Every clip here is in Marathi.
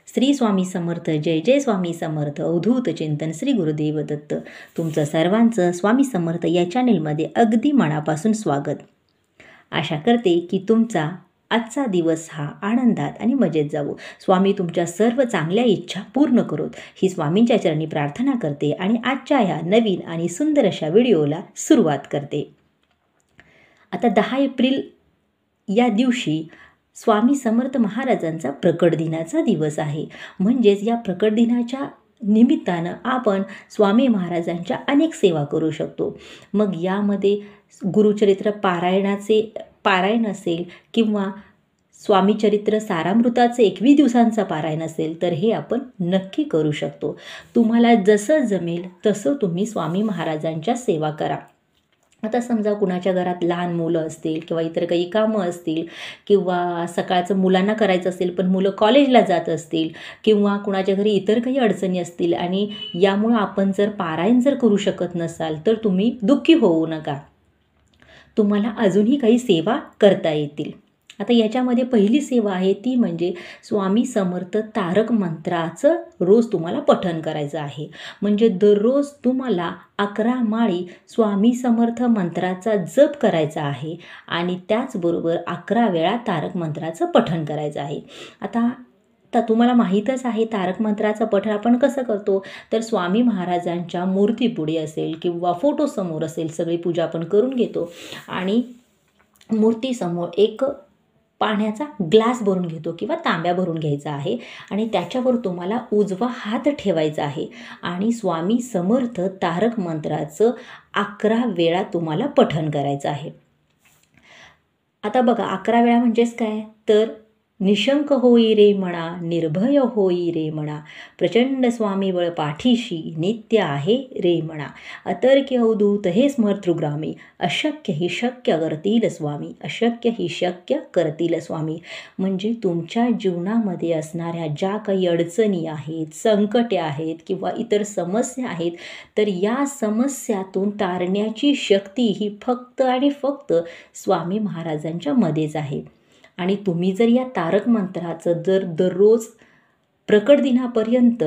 श्री स्वामी समर्थ. जय जय स्वामी समर्थ. अवधूत चिंतन श्री गुरुदेव दत्त. तुमचं सर्वांचं स्वामी समर्थ या चॅनेलमध्ये अगदी मनापासून स्वागत. आशा करते की तुमचा आजचा दिवस हा आनंदात आणि मजेत जावो. स्वामी तुमच्या सर्व चांगल्या इच्छा पूर्ण करोत ही स्वामींच्या चरणी प्रार्थना करते आणि आजच्या ह्या नवीन आणि सुंदर अशा व्हिडिओला सुरुवात करते. आता 10 एप्रिल या दिवशी स्वामी समर्थ महाराजांचा प्रकट दिनाचा दिवस आहे. म्हणजेच या प्रकट दिनाच्या निमित्तानं आपण स्वामी महाराजांच्या अनेक सेवा करू शकतो. मग यामध्ये गुरुचरित्र पारायण असेल किंवा स्वामी चरित्र सारामृताचे 21 दिवसांचा पारायण असेल तर हे आपण नक्की करू शकतो. तुम्हाला जसं जमेल तसं तुम्ही स्वामी महाराजांच्या सेवा करा. आता समजा कुणाच्या घरात लहान मुलं असतील किंवा इतर काही कामं असतील किंवा सकाळचं मुलांना करायचं असेल पण मुलं कॉलेजला जात असतील किंवा कुणाच्या घरी इतर काही अडचणी असतील आणि यामुळं आपण जर पारायण जर करू शकत नसाल तर तुम्ही दुःखी होऊ नका. तुम्हाला अजूनही काही सेवा करता येतील. आता याच्यामध्ये पहिली सेवा आहे ती म्हणजे स्वामी समर्थ तारक मंत्राचं रोज तुम्हाला पठण करायचं आहे. म्हणजे दररोज तुम्हाला 11 माळी स्वामी समर्थ मंत्राचा जप करायचा आहे आणि त्याचबरोबर 11 वेळा तारक मंत्राचं पठण करायचं आहे. आता तुम्हाला माहीतच आहे तारक मंत्राचं पठण आपण कसं करतो तर स्वामी महाराजांच्या मूर्तीपुढे असेल किंवा फोटोसमोर असेल सगळी पूजा आपण करून घेतो आणि मूर्तीसमोर एक पाण्याचा ग्लास भरून घेतो किंवा तांब्या भरून घ्यायचा आहे आणि त्याच्यावर तुम्हाला उजवा हात ठेवायचा आहे आणि स्वामी समर्थ तारक मंत्राचं 11 वेळा तुम्हाला पठण करायचं आहे. आता बघा 11 वेळा म्हणजेच काय तर निशंक होई रे म्हणा, निर्भय होई रे म्हणा, प्रचंड स्वामी बळ पाठीशी नित्य आहे रे म्हणा, अतर्क्य अवधूत हे स्मर्तृग्रामी, अशक्य ही शक्य करतील स्वामी, अशक्य ही शक्य करतील स्वामी. म्हणजे तुमच्या जीवनामध्ये असणाऱ्या ज्या काही अडचणी आहेत, संकटे आहेत किंवा इतर समस्या आहेत तर या समस्यातून तारण्याची शक्ती ही फक्त आणि फक्त स्वामी महाराजांच्या मध्येच आहे. आणि तुम्ही जर या तारक मंत्राचं जर दररोज प्रकट दिनापर्यंत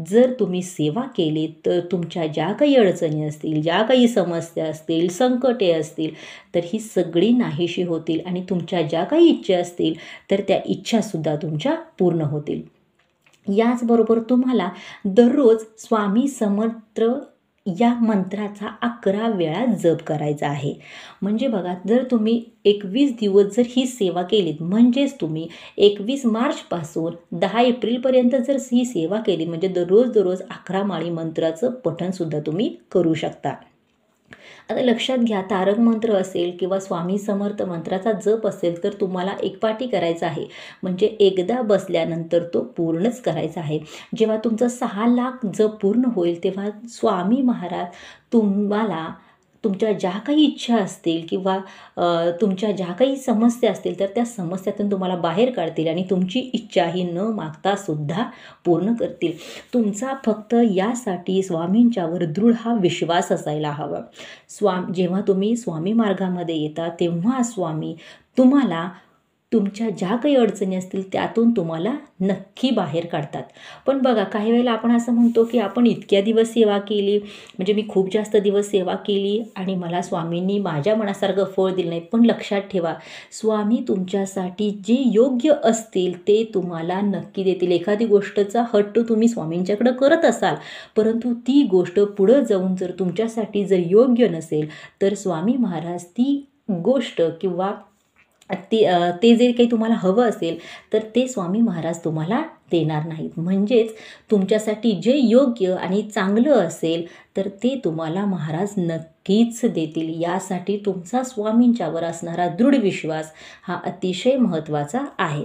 जर तुम्ही सेवा केली तर तुमच्या ज्या काही अडचणी असतील, ज्या काही समस्या असतील, संकटे असतील तर ही सगळी नाहीशी होतील आणि तुमच्या ज्या काही इच्छा असतील तर त्या इच्छासुद्धा तुमच्या पूर्ण होतील. याचबरोबर तुम्हाला दररोज स्वामी समर्थ या मंत्राचा 11 वेळा जप करायचा आहे. म्हणजे बघा जर तुम्ही 21 दिवस जर ही सेवा केलीत म्हणजेच तुम्ही 21 मार्चपासून 10 एप्रिलपर्यंत जर ही सेवा केली म्हणजे दररोज 11 माळी मंत्राचं पठणसुद्धा तुम्ही करू शकता. आता लक्षात घ्या तारक मंत्र असेल किंवा स्वामी समर्थ मंत्राचा जप असेल तर तुम्हाला एकपाठी करायचा आहे. म्हणजे एकदा बसल्यानंतर तो पूर्णच करायचा आहे. जेव्हा तुमचं 6 लाख जप पूर्ण होईल तेव्हा स्वामी महाराज तुम्हाला तुमच्या ज्या काही इच्छा असतील किंवा तुमच्या ज्या काही समस्या असतील तर त्या समस्यातून तुम्हाला बाहेर काढतील आणि तुमची इच्छा ही न मागता सुद्धा पूर्ण करतील. तुमचा फक्त यासाठी स्वामींच्यावर दृढ हा विश्वास असायला हवा. जेव्हा तुम्ही स्वामी मार्गामध्ये येता तेव्हा स्वामी तुम्हाला तुमच्या ज्या काही अडचणी असतील त्यातून तुम्हाला नक्की बाहेर काढतात. पण बघा काही वेळेला आपण असं म्हणतो की आपण इतक्या दिवस सेवा केली म्हणजे मी खूप जास्त दिवस सेवा केली आणि मला स्वामींनी माझ्या मनासारखं फळ दिलं नाही. पण लक्षात ठेवा स्वामी तुमच्यासाठी जे योग्य असतील ते तुम्हाला नक्की देतील. एखादी गोष्टचा हट्ट तुम्ही स्वामींच्याकडं करत असाल परंतु ती गोष्ट पुढं जाऊन जर तुमच्यासाठी जर योग्य नसेल तर स्वामी महाराज ती गोष्ट किंवा ते जे काही तुम्हाला हवं असेल तर ते स्वामी महाराज तुम्हाला देणार नाहीत. म्हणजेच तुमच्यासाठी जे योग्य आणि चांगलं असेल तर ते तुम्हाला महाराज नक्कीच देतील. यासाठी तुमचा स्वामींच्यावर असणारा दृढ विश्वास हा अतिशय महत्त्वाचा आहे.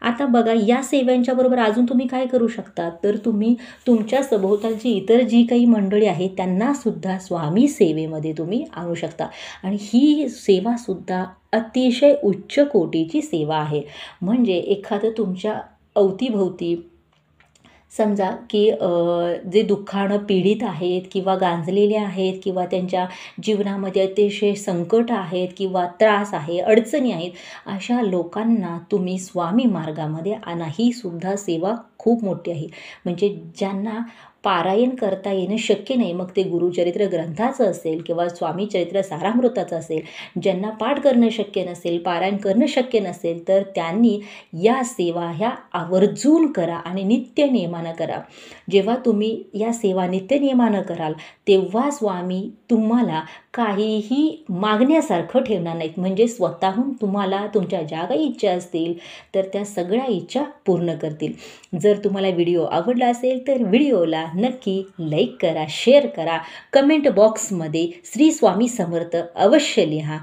आता बघा या सेवांच्याबरोबर अजून तुम्ही काय करू शकता तर तुम्ही तुमच्या सभोवतालची इतर जी काही मंडळी आहेत त्यांनासुद्धा स्वामी सेवेमध्ये तुम्ही आणू शकता आणि ही सेवासुद्धा अतिशय उच्च कोटीची सेवा आहे. म्हणजे एखादं तुमच्या अवतीभोवती समजा की जे दुःखानं पीडित आहेत किंवा गांजलेले आहेत किंवा त्यांच्या जीवनामध्ये अतिशय संकट आहेत किंवा त्रास आहे, अडचणी आहेत, अशा लोकांना तुम्ही स्वामी मार्गामध्ये आणा. ही सुद्धा सेवा खूप मोठी आहे. म्हणजे ज्यांना पारायण करता येणं शक्य नाही, मग ते गुरुचरित्र ग्रंथाचं असेल किंवा स्वामी चरित्र सारामृताचं असेल, ज्यांना पाठ करणं शक्य नसेल, पारायण करणं शक्य नसेल, तर त्यांनी या सेवा ह्या आवर्जून करा आणि नित्यनियमानं करा. जेव्हा तुम्ही या सेवा नित्यनियमानं कराल, तेव्हा स्वामी तुम्हाला काहीही मागण्यासारखं ठेवणार नाहीत. म्हणजे स्वतःहून तुम्हाला तुमच्या ज्या काही इच्छा असतील तर त्या सगळ्या इच्छा पूर्ण करतील. जर तुम्हाला व्हिडिओ आवडला असेल तर व्हिडिओला नक्की लाईक करा, शेअर करा, कमेंट बॉक्समध्ये श्री स्वामी समर्थ अवश्य लिहा.